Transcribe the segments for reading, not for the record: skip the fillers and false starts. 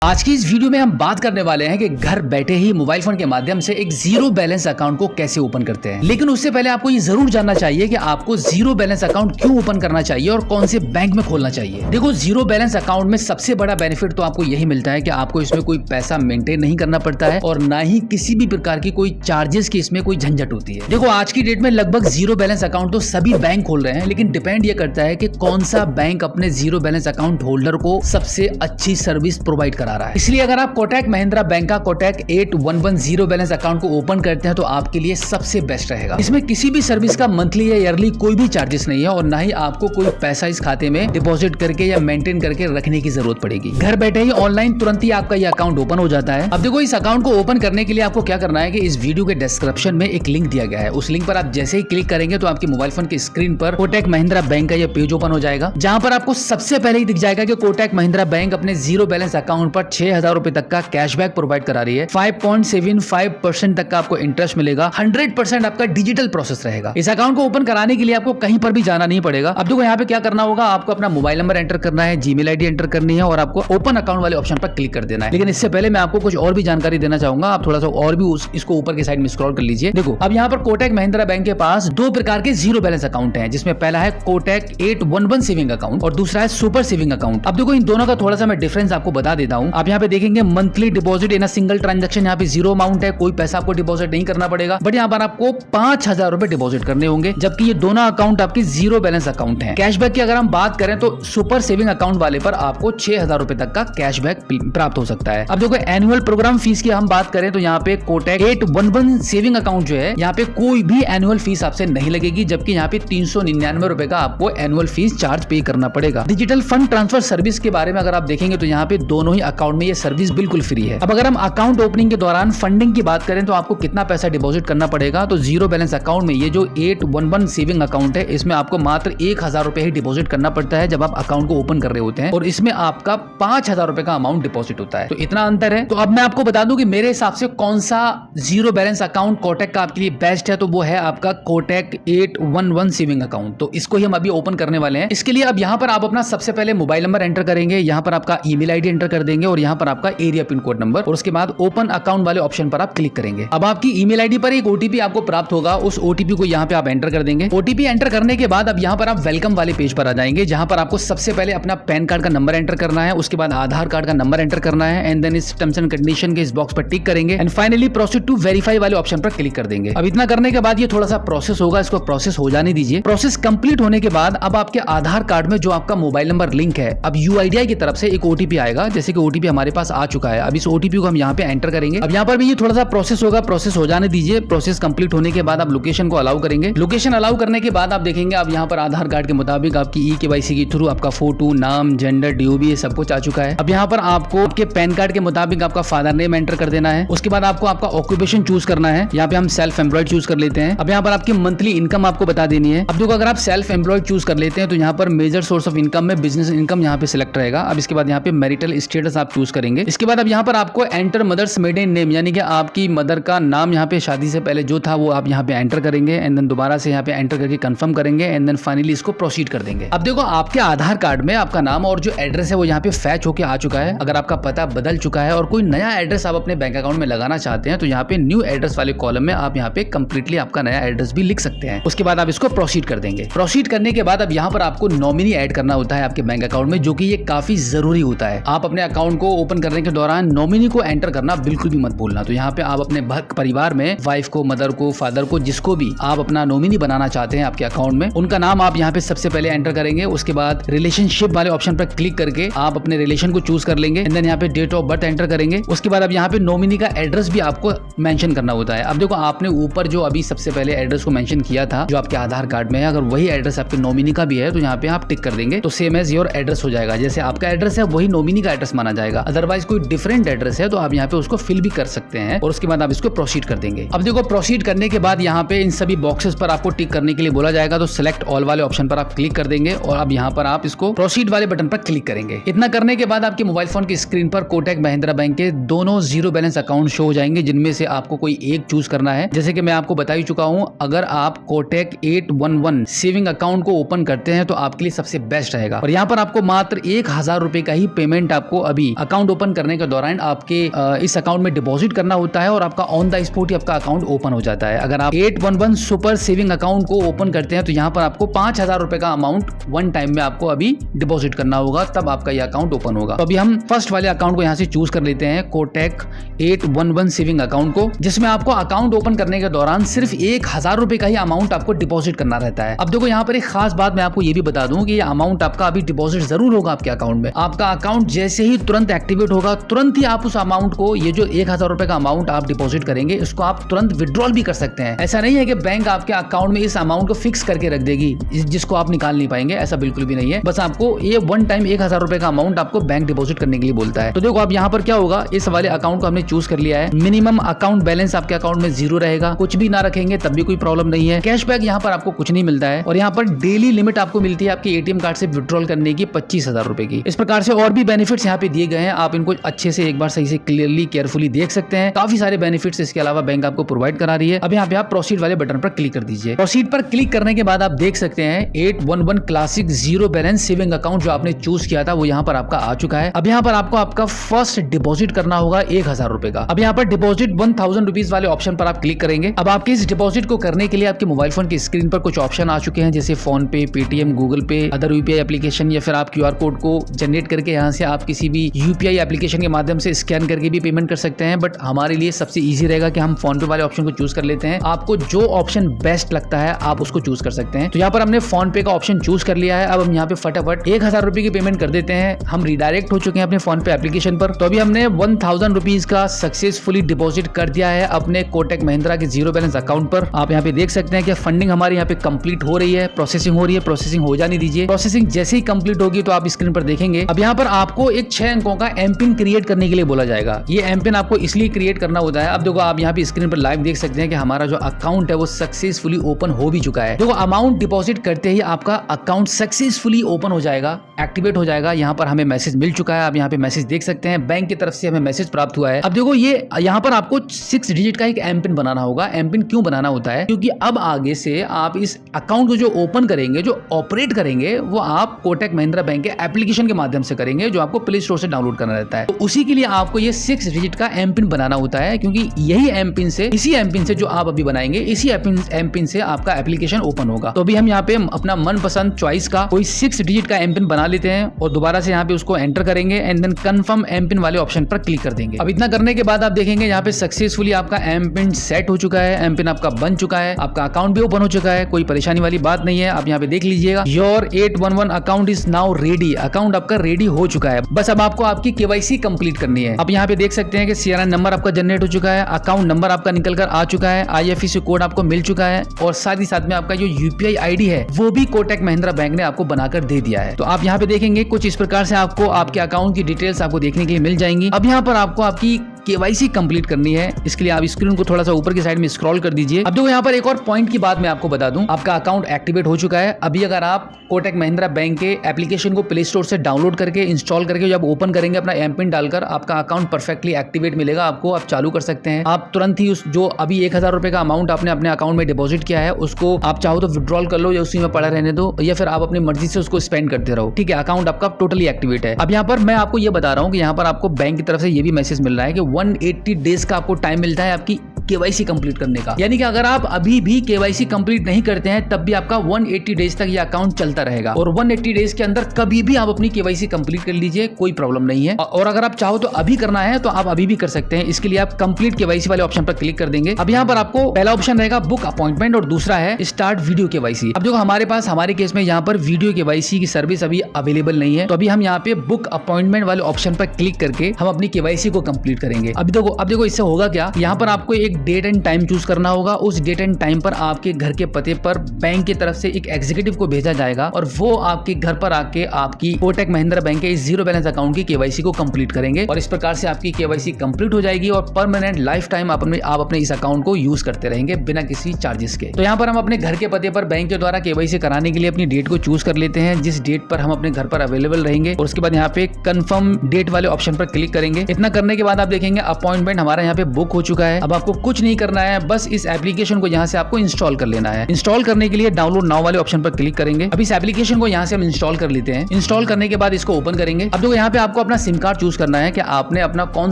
आज की इस वीडियो में हम बात करने वाले हैं कि घर बैठे ही मोबाइल फोन के माध्यम से एक जीरो बैलेंस अकाउंट को कैसे ओपन करते हैं। लेकिन उससे पहले आपको ये जरूर जानना चाहिए कि आपको जीरो बैलेंस अकाउंट क्यों ओपन करना चाहिए और कौन से बैंक में खोलना चाहिए। देखो, जीरो बैलेंस अकाउंट में सबसे बड़ा बेनिफिट तो आपको यही मिलता है कि आपको इसमें कोई पैसा मेंटेन नहीं करना पड़ता है और ना ही किसी भी प्रकार की कोई चार्जेस की इसमें कोई झंझट होती है। देखो, आज की डेट में लगभग जीरो बैलेंस अकाउंट तो सभी बैंक खोल रहे हैं, लेकिन डिपेंड ये करता है कि कौन सा बैंक अपने जीरो बैलेंस अकाउंट होल्डर को सबसे अच्छी सर्विस प्रोवाइड करा रहा है। इसलिए अगर आप कोटक महिंद्रा बैंक का कोटक 811 जीरो बैलेंस अकाउंट को ओपन करते हैं तो आपके लिए सबसे बेस्ट रहेगा। इसमें किसी भी सर्विस का मंथली या ईयरली कोई भी चार्जेस नहीं है और ना ही आपको कोई पैसा इस खाते में डिपॉजिट करके या मेंटेन करके रखने की जरूरत पड़ेगी। घर बैठे ही ऑनलाइन तुरंत ही आपका ये अकाउंट ओपन हो जाता है। अब देखो, इस अकाउंट को ओपन करने के लिए आपको क्या करना है कि इस वीडियो के डिस्क्रिप्शन में एक लिंक दिया गया है। उस लिंक पर आप जैसे ही क्लिक करेंगे तो आपके मोबाइल फोन की स्क्रीन पर कोटक महिंद्रा बैंक का ये पेज ओपन हो जाएगा, जहां पर आपको सबसे पहले ही दिख जाएगा कि कोटक महिंद्रा बैंक अपने जीरो बैलेंस अकाउंट पर 6,000 रुपए तक का कैशबैक प्रोवाइड करा रही है। 5.75% तक का आपको इंटरेस्ट मिलेगा। 100% आपका डिजिटल प्रोसेस रहेगा। इस अकाउंट को ओपन कराने के लिए आपको कहीं पर भी जाना नहीं पड़ेगा। अब देखो, यहाँ पे क्या करना होगा, आपको अपना मोबाइल नंबर एंटर करना है, जीमेल आईडी एंटर करनी है और आपको ओपन अकाउंट वाले ऑप्शन पर क्लिक कर देना है। लेकिन इससे पहले मैं आपको कुछ और भी जानकारी देना चाहूंगा। आप थोड़ा सा और भी इसको ऊपर की साइड में स्क्रॉल कर लीजिए। देखो, अब यहाँ पर कोटक महिंद्रा बैंक के पास दो प्रकार के जीरो बैलेंस अकाउंट हैं, जिसमें पहला है कोटक 811 सेविंग अकाउंट और दूसरा है सुपर सेविंग अकाउंट। अब देखो, इन दोनों का थोड़ा सा मैं डिफरेंस आपको बता देता हूँ। आप यहाँ पे देखेंगे monthly deposit in single transaction, यहाँ पे जीरो अमाउंट है, कोई पैसा आपको डिपॉजिट नहीं करना पड़ेगा, बट यहाँ पर आपको 5,000 रुपए डिपॉजिट करने होंगे, जबकि ये दोनों अकाउंट आपके जीरो बैलेंस अकाउंट हैं। कैशबैक की अगर हम बात करें तो सुपर सेविंग अकाउंट वाले पर आपको 6,000 रुपए तक का कैशबैक प्राप्त हो सकता है। अब देखो, एनुअल प्रोग्राम फीस की हम बात करें तो यहाँ पे कोटक 811 सेविंग अकाउंट जो है, यहाँ पे कोई भी एनुअल फीस आपसे नहीं लगेगी, जबकि यहाँ पे 399 रुपए का आपको एनुअल फीस चार्ज पे करना पड़ेगा। डिजिटल फंड ट्रांसफर सर्विस के बारे में अगर आप देखेंगे तो यहाँ पे दोनों ही अकाउंट में ये सर्विस बिल्कुल फ्री है। अब अगर हम अकाउंट ओपनिंग के दौरान फंडिंग की बात करें तो आपको कितना पैसा डिपॉजिट करना पड़ेगा, तो जीरो बैलेंस अकाउंट में ये जो 811 सेविंग अकाउंट है, इसमें आपको मात्र 1,000 रुपए ही डिपॉजिट करना पड़ता है जब आप अकाउंट को ओपन कर रहे होते हैं, और इसमें आपका 5,000 रुपए का अमाउंट डिपॉजिट होता है। तो इतना अंतर है। तो अब मैं आपको बता दूं कि मेरे हिसाब से कौन सा जीरो बैलेंस अकाउंट कोटक का आपके लिए बेस्ट है, तो वो है आपका कोटक 811 सेविंग अकाउंट। तो इसको ही हम अभी ओपन करने वाले हैं। इसके लिए अब यहाँ पर आप अपना सबसे पहले मोबाइल नंबर एंटर करेंगे, यहाँ पर आपका ईमेल आईडी एंटर कर देंगे और यहाँ पर आपका एरिया पिन कोड नंबर, और उसके बाद ओपन अकाउंट वाले ऑप्शन पर आप क्लिक करेंगे। अब आपकी ईमेल आईडी पर एक ओटीपी आपको प्राप्त होगा, उस ओटीपी को यहाँ पे आप एंटर कर देंगे। ओटीपी एंटर करने के बाद अब यहाँ पर आप वेलकम वाले पेज पर आ जाएंगे, जहां पर आपको सबसे पहले अपना पैन कार्ड का नंबर एंटर करना है, उसके बाद आधार कार्ड का नंबर एंटर करना है, एंड देन इस टर्म्स एंड कंडीशन के इस बॉक्स पर टिक करेंगे, and finally proceed to verify वाले ऑप्शन पर क्लिक कर देंगे। अब इतना करने के बाद ये थोड़ा सा प्रोसेस होगा, इसको प्रोसेस हो जाने दीजिए। प्रोसेस कंप्लीट होने के बाद अब आपके आधार कार्ड में जो आपका मोबाइल नंबर लिंक है, अब यूआईडीआई की तरफ से एक ओटीपी आएगा, जैसे कि ओटीपी हमारे पास आ चुका है। अब इस ओटीपी को हम यहाँ पे एंटर करेंगे। अब यहाँ पर भी ये थोड़ा सा प्रोसेस होगा, प्रोसेस हो जाने दीजिए। प्रोसेस कंप्लीट होने के बाद आप लोकेशन को अलाउ करेंगे। लोकेशन अलाउ करने के बाद आप देखेंगे अब यहाँ पर आधार कार्ड के मुताबिक आपकी ई-केवाईसी के थ्रू आपका फोटो, नाम, जेंडर, डीओबी ये सब कुछ आ चुका है। अब यहाँ पर आपको आपके पैन कार्ड के मुताबिक आपका फादर नेम एंटर कर देना है। उसके बाद आपको आपका ऑक्यूपेशन चूज करना है। यहाँ पे हम सेल्फ एम्प्लॉयड चूज कर लेते हैं। अब यहाँ पर आपकी मंथली इनकम आपको बता देनी है। अब देखो, अगर आप सेल्फ एम्प्लॉयड चूज कर लेते हैं तो यहाँ पर मेजर सोर्स ऑफ इनकम में बिजनेस इनकम यहाँ पे सिलेक्ट रहेगा। अब इसके बाद यहाँ पे मैरिटल स्टेटस आप चूज करेंगे। इसके बाद अब यहाँ पर आपको एंटर मदर्स मेडन नेम, यानी कि आपकी मदर का नाम यहाँ पे शादी से पहले जो था वो आप यहाँ पे एंटर करेंगे, एंड देन दोबारा से यहाँ पे एंटर करके कंफर्म करेंगे, एंड देन फाइनली इसको प्रोसीड कर देंगे। अब देखो, आपके आधार कार्ड में आपका नाम और जो एड्रेस है वो यहाँ पे फैच होके आ चुका है। अगर आपका पता बदल चुका है और कोई नया एड्रेस आप अपने बैंक अकाउंट में लगाना चाहते हैं तो यहाँ पे न्यू एड्रेस वाले कॉलम में आप यहाँ पे कंप्लीटली आपका नया एड्रेस भी लिख सकते हैं। उसके बाद आप इसको प्रोसीड कर देंगे। प्रोसीड करने के बाद अब यहाँ पर आपको नॉमिनी ऐड करना होता है आपके बैंक अकाउंट में, जो कि ये काफी जरूरी होता है। आप अपने अकाउंट को ओपन करने के दौरान नॉमिनी को एंटर करना बिल्कुल भी मत भूलना। तो यहाँ पे आप अपने परिवार में वाइफ को, मदर को, फादर को, जिसको भी आप अपना नॉमिनी बनाना चाहते हैं आपके अकाउंट में, उनका नाम आप यहाँ पे सबसे पहले एंटर करेंगे। उसके बाद रिलेशनशिप वाले ऑप्शन पर क्लिक करके आप अपने रिलेशन को चूज कर लेंगे, एंड देन यहाँ पे डेट ऑफ बर्थ एंटर करेंगे। उसके बाद अब यहाँ पे नॉमिनी का एड्रेस भी आपको मेंशन करना होता है। अब देखो, आपने ऊपर जो अभी सबसे पहले एड्रेस को मेंशन किया था जो आपके आधार कार्ड में है, अगर वही एड्रेस आपके नॉमिनी का भी है तो यहाँ पे आप टिक कर देंगे, तो सेम एज योर एड्रेस हो जाएगा। जैसे आपका एड्रेस है वही नॉमिनी का एड्रेस माना जाएगा। अदरवाइज कोई डिफरेंट एड्रेस है तो आप यहाँ पे उसको फिल भी कर सकते हैं, और उसके बाद आप इसको प्रोसीड कर देंगे। अब देखो, प्रोसीड करने के बाद यहाँ पे इन सभी बॉक्सेस पर आपको टिक करने के लिए बोला जाएगा, तो सिलेक्ट ऑल वाले ऑप्शन पर आप क्लिक कर देंगे और अब यहाँ पर आप इसको प्रोसीड वाले बटन पर क्लिक करेंगे। इतना करने के बाद आपके मोबाइल फोन की स्क्रीन पर कोटक महिंद्रा बैंक के दोनों जीरो बैलेंस अकाउंट शो हो जाएंगे, जिनमें से आपको कोई एक चूज करना है। जैसे कि मैं आपको बता ही चुका हूँ, अगर आप कोटक 811 सेविंग अकाउंट को ओपन करते हैं तो आपके लिए सबसे बेस्ट रहेगा। और यहाँ पर आपको मात्र 1,000 रुपए का ही पेमेंट आपको अभी ही अकाउंट ओपन करने के दौरान आपके इस अकाउंट में डिपॉजिट करना होता है और आपका ऑन द स्पॉट ही आपका अकाउंट ओपन हो जाता है। अगर आप 811 सुपर सेविंग अकाउंट को ओपन करते हैं तो यहाँ पर आपको 5,000 रुपए का अमाउंट वन टाइम में आपको अभी डिपॉजिट करना होगा, तब आपका यह अकाउंट ओपन होगा। तो अभी हम फर्स्ट वाले अकाउंट को यहाँ से चूज कर लेते हैं, कोटक 811 सेविंग अकाउंट को, जिसमें आपको अकाउंट ओपन करने के दौरान सिर्फ 1,000 रुपए का ही अमाउंट आपको डिपॉजिट करना रहता है। अब देखो यहाँ पर एक खास बात मैं आपको ये भी बता दूं कि ये अमाउंट आपका अभी डिपॉजिट जरूर होगा आपके अकाउंट में। आपका अकाउंट जैसे ही तुरंत एक्टिवेट होगा, तुरंत ही आप उस अमाउंट को, ये जो 1,000 रुपए का अमाउंट आप डिपॉजिट करेंगे, इसको आप तुरंत विड्रॉल भी कर सकते हैं। ऐसा नहीं है कि बैंक आपके अकाउंट में इस अमाउंट को फिक्स करके रख देगी जिसको आप निकाल नहीं पाएंगे, ऐसा बिल्कुल भी नहीं है। बस आपको ये वन टाइम 1,000 रुपए का अमाउंट आपको बैंक डिपॉजिट करने के लिए बोलता है। तो देखो अब यहाँ पर क्या होगा, इस वाले अकाउंट को हमने चूज कर लिया है। मिनिमम अकाउंट बैलेंस आपके अकाउंट में 0 रहेगा, कुछ भी ना रखेंगे तब भी कोई प्रॉब्लम नहीं है। कैशबैक यहाँ पर आपको कुछ नहीं मिलता है और यहाँ पर डेली लिमिट आपको मिलती है आपके एटीएम कार्ड से विड्रॉल करने की 25,000 रुपए की। इस प्रकार से और भी बेनिफिट्स यहाँ पे दिए गए हैं, आप इनको अच्छे से एक बार सही से क्लियरली केयरफुली देख सकते हैं। काफी सारे बेनिफिट्स इसके अलावा बैंक आपको प्रोवाइड करा रही है। अब यहाँ पे आप प्रोसीड वाले बटन पर क्लिक कर दीजिए। प्रोसीड पर क्लिक करने के बाद आप देख सकते हैं 811 classic zero balance saving account जो आपने चूज किया था वो यहाँ पर आपका आ चुका है। अब यहाँ पर आपको आपका फर्स्ट डिपॉजिट करना होगा 1,000 रुपए का। अब यहाँ पर डिपॉजिट 1,000 रुपीज वाले ऑप्शन पर आप क्लिक करेंगे। अब आपके इस डिपॉजिट को करने के लिए आपके मोबाइल फोन की स्क्रीन पर कुछ ऑप्शन आ चुके हैं, जैसे फोन पे, पेटीएम, गूगल पे, अदर यूपीआई एप्लीकेशन, या फिर आप क्यूआर कोड को जनरेट करके यहाँ से आप किसी भी यूपीआई एप्लीकेशन के माध्यम से स्कैन करके भी पेमेंट कर सकते हैं। बट हमारे लिए सबसे इजी रहेगा कि हम फोन पे वाले ऑप्शन को चूज कर लेते हैं। आपको जो ऑप्शन बेस्ट लगता है आप उसको चूज कर सकते हैं। तो यहाँ पर हमने फोन पे का ऑप्शन चूज कर लिया है। अब हम यहाँ पे फटाफट 1,000 रुपए की पेमेंट कर देते हैं। हम रिडायरेक्ट हो चुके हैं अपने फोन पे एप्लीकेशन पर। तो अभी हमने 1,000 रुपीज का सक्सेसफुली डिपॉजिट कर दिया है अपने कोटक महिंद्रा के जीरो बैलेंस अकाउंट पर। आप यहाँ पे देख सकते हैं कि फंडिंग हमारी यहाँ पे कंप्लीट हो रही है, प्रोसेसिंग हो रही है। प्रोसेसिंग हो जाने दीजिए। प्रोसेसिंग जैसे ही कंप्लीट होगी तो आप स्क्रीन पर देखेंगे अब यहाँ पर आपको एक 6 अंकों का एम पिन क्रिएट करने के लिए बोला जाएगा। ये एम पिन आपको इसलिए क्रिएट करना होता है। अब देखो आप यहाँ पे स्क्रीन पर लाइव देख सकते हैं कि हमारा जो अकाउंट है वो सक्सेसफुली ओपन हो भी चुका है। देखो अमाउंट डिपॉजिट करते ही आपका अकाउंट सक्सेसफुली ओपन हो जाएगा, एक्टिवेट हो जाएगा। यहाँ पर हमें मैसेज मिल चुका है। आप यहाँ पे मैसेज देख सकते हैं, बैंक की तरफ से हमें मैसेज प्राप्त हुआ है। अब देखो ये यहाँ पर आपको 6 डिजिट का एक एम पिन बनाना होगा। एम पिन क्यों बनाना होता है? क्योंकि अब आगे से आप इस अकाउंट को जो ओपन करेंगे, जो ऑपरेट करेंगे, वो आप कोटक महिंद्रा बैंक के एप्लीकेशन के माध्यम से करेंगे, जो आपको प्ले स्टोर से डाउनलोड करना रहता है। तो उसी के लिए आपको ये 6 डिजिट का एम पिन बनाना होता है, क्योंकि यही एम पिन से, इसी एम पिन से जो आप अभी बनाएंगे, इसी एम पिन से आपका एप्लीकेशन ओपन होगा। तो अभी हम यहाँ पे अपना मनपसंद चॉइस का कोई 6 डिजिट का एम पिन बना लेते हैं और दोबारा से यहाँ पे उसको एंटर करेंगे and then confirm M PIN वाले ऑप्शन पर क्लिक कर देंगे। अब इतना करने के बाद आप देखेंगे यहाँ पे सक्सेसफुली आपका एम पिन सेट हो चुका है, एम पिन आपका बन चुका है, आपका अकाउंट भी ओपन हो चुका है। कोई परेशानी वाली बात नहीं है। आप यहाँ पे देख लीजिएगा, your 811 account is now ready. Account आपका रेडी हो चुका है। बस अब आपको आपकी केवाईसी कंप्लीट करनी है। अब यहाँ पे देख सकते हैं कि सीआरएन नंबर आपका जनरेट हो चुका है, अकाउंट नंबर आपका निकल कर आ चुका है, आईएफएससी कोड आपको मिल चुका है और साथ ही साथ में आपका जो यूपीआई आईडी है वो भी कोटक महिंद्रा बैंक ने आपको बनाकर दे दिया है। तो आप यहाँ पे देखेंगे कुछ इस प्रकार से आपको आपके अकाउंट की डिटेल्स आपको देखने के लिए मिल जाएंगी। अब यहाँ पर आपको आपकी केवाईसी कंप्लीट करनी है। इसके लिए आप स्क्रीन को थोड़ा सा ऊपर की साइड में स्क्रॉल कर दीजिए। अब देखो यहाँ पर एक और पॉइंट की बात मैं आपको बता दूं, आपका अकाउंट एक्टिवेट हो चुका है। अभी अगर आप कोटक महिंद्रा बैंक के एप्लीकेशन को प्ले स्टोर से डाउनलोड करके इंस्टॉल करके जब ओपन करेंगे अपना एम पिन डालकर, आपका अकाउंट परफेक्टली एक्टिवेट मिलेगा आपको। आप चालू कर सकते हैं। आप तुरंत ही उस जो अभी 1,000 रुपए का अमाउंट आपने अपने अकाउंट में डिपॉजिट किया है उसको आप चाहो तो विड्रॉल कर लो या उसी में पड़ा रहने दो, या फिर आप अपनी मर्जी से उसको स्पेंड करते रहो। ठीक है, अकाउंट आपका टोटली एक्टिवेट है। अब यहाँ पर मैं आपको ये बता रहा हूँ कि यहाँ पर आपको बैंक की तरफ से ये भी मैसेज मिल रहा है कि 180 डेज का आपको टाइम मिलता है आपकी केवाईसी कंप्लीट करने का। यानी कि अगर आप अभी भी केवाईसी कंप्लीट नहीं करते हैं तब भी आपका 180 डेज तक ये अकाउंट चलता रहेगा और 180 डेज के अंदर कभी भी आप अपनी केवाईसी कंप्लीट कर लीजिए, कोई प्रॉब्लम नहीं है। और अगर आप चाहो तो अभी करना है तो आप अभी भी कर सकते हैं। इसके लिए आप कंप्लीट केवाईसी वाले ऑप्शन पर क्लिक कर देंगे। अब यहाँ पर आपको पहला ऑप्शन रहेगा बुक अपॉइंटमेंट और दूसरा है स्टार्ट वीडियो केवाईसी। अब देखो हमारे पास हमारे केस में यहाँ पर वीडियो केवाईसी की सर्विस अभी अवेलेबल नहीं है, तो अभी हम यहाँ पे बुक अपॉइंटमेंट वाले ऑप्शन पर क्लिक करके हम अपनी केवाईसी को कंप्लीट करेंगे। अब देखो इससे होगा क्या, यहाँ पर आपको एक डेट एंड टाइम चूज करना होगा। उस डेट एंड टाइम पर आपके घर के पते पर बैंक की तरफ से एक एग्जीक्यूटिव को भेजा जाएगा और वो आपके घर पर आके आपकी कोटक महिंद्रा बैंक के इस जीरो बैलेंस अकाउंट की केवाईसी को कंप्लीट करेंगे और इस प्रकार से आपकी केवाईसी कंप्लीट हो जाएगी और परमानेंट लाइफ टाइम आप अपने इस अकाउंट को यूज करते रहेंगे बिना किसी चार्जेस के। तो यहाँ पर हम अपने घर के पते पर बैंक के द्वारा केवाईसी कराने के लिए अपनी डेट को चूज कर लेते हैं, जिस डेट पर हम अपने घर पर अवेलेबल रहेंगे और उसके बाद यहाँ पे कंफर्म डेट वाले ऑप्शन पर क्लिक करेंगे। इतना करने के बाद आप देखेंगे अपॉइंटमेंट हमारा यहाँ पे बुक हो चुका है। अब आपको कुछ नहीं करना है, बस इस एप्लीकेशन को यहाँ से आपको इंस्टॉल कर लेना है। इंस्टॉल करने के लिए डाउनलोड नाउ वाले ऑप्शन पर क्लिक करेंगे। अब इस एप्लीकेशन को यहाँ से हम इंस्टॉल कर लेते हैं। इंस्टॉल करने के बाद इसको ओपन करेंगे। अब देखो यहाँ पे आपको अपना सिम कार्ड चूज करना है कि आपने अपना कौन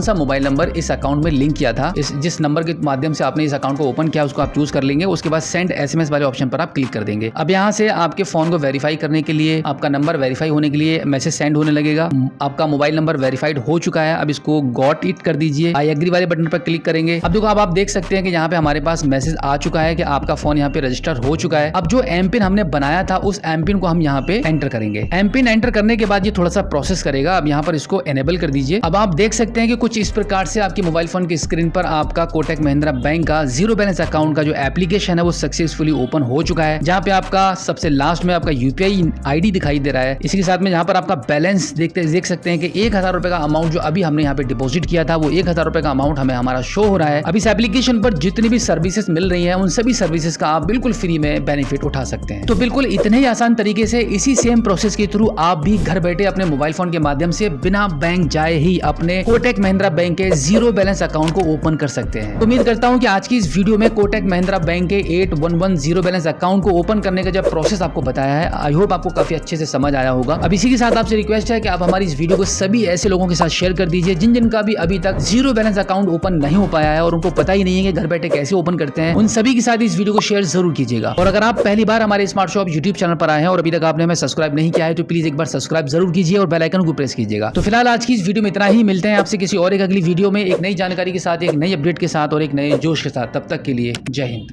सा मोबाइल नंबर इस अकाउंट में लिंक किया था। जिस नंबर के माध्यम से आपने इस अकाउंट को ओपन किया उसको आप चूज कर लेंगे। उसके बाद सेंड SMS वाले ऑप्शन पर आप क्लिक कर देंगे। अब यहाँ से आपके फोन को वेरीफाई करने के लिए, आपका नंबर वेरीफाई होने के लिए मैसेज सेंड होने लगेगा। आपका मोबाइल नंबर वेरीफाइड हो चुका है। अब इसको गॉट इट कर दीजिए। आई एग्री वाले बटन पर क्लिक करेंगे। अब देखो अब आप देख सकते हैं कि यहाँ पे हमारे पास मैसेज आ चुका है कि आपका फोन यहाँ पे रजिस्टर हो चुका है। अब जो एमपिन हमने बनाया था उस एमपिन को हम यहाँ पे एंटर करेंगे। एमपिन एंटर करने के बाद ये थोड़ा सा प्रोसेस करेगा। अब यहाँ पर इसको एनेबल कर दीजिए। अब आप देख सकते हैं कि कुछ इस प्रकार से आपके मोबाइल फोन की स्क्रीन पर आपका कोटक महिंद्रा बैंक का जीरो बैलेंस अकाउंट का जो एप्लीकेशन है वो सक्सेसफुली ओपन हो चुका है। जहाँ पे आपका सबसे लास्ट में आपका यूपीआई आईडी दिखाई दे रहा है। इसी के साथ में यहाँ पर आपका बैलेंस देख सकते हैं कि 1000 रुपए का अमाउंट जो अभी हमने यहाँ पे डिपॉजिट किया था वो 1000 रुपए का अमाउंट हमें हमारा शो हो रहा है। अब इस एप्लीकेशन पर जितनी भी सर्विसेज मिल रही है उन सभी सर्विसेज का आप बिल्कुल फ्री में बेनिफिट उठा सकते हैं। तो बिल्कुल इतने ही आसान तरीके से इसी सेम प्रोसेस के थ्रू आप भी घर बैठे अपने मोबाइल फोन के माध्यम से बिना बैंक जाए ही अपने कोटक महिंद्रा बैंक के जीरो बैलेंस अकाउंट को ओपन कर सकते हैं। तो उम्मीद करता हूं कि आज की इस वीडियो में कोटक महिंद्रा बैंक के 811 जीरो बैलेंस अकाउंट को ओपन करने का जब प्रोसेस आपको बताया है, आई होप आपको काफी अच्छे से समझ आया होगा। अब इसी के साथ आपसे रिक्वेस्ट है कि आप हमारी इस वीडियो को सभी ऐसे लोगों के साथ शेयर कर दीजिए जिनका भी अभी तक जीरो बैलेंस अकाउंट ओपन नहीं हो पाया है और उनको पता ही नहीं है कि घर बैठे कैसे ओपन करते हैं। उन सभी के साथ इस वीडियो को शेयर जरूर कीजिएगा। और अगर आप पहली बार हमारे स्मार्ट शॉप यूट्यूब चैनल पर आए हैं और अभी तक आपने हमें सब्सक्राइब नहीं किया है तो प्लीज एक बार सब्सक्राइब जरूर कीजिए और बेल आइकन को प्रेस कीजिएगा। तो फिलहाल आज की इस वीडियो में इतना ही। मिलते हैं आपसे किसी और एक अगली वीडियो में एक नई जानकारी के साथ, एक नई अपडेट के साथ और एक नए जोश के साथ। तब तक के लिए जय हिंद।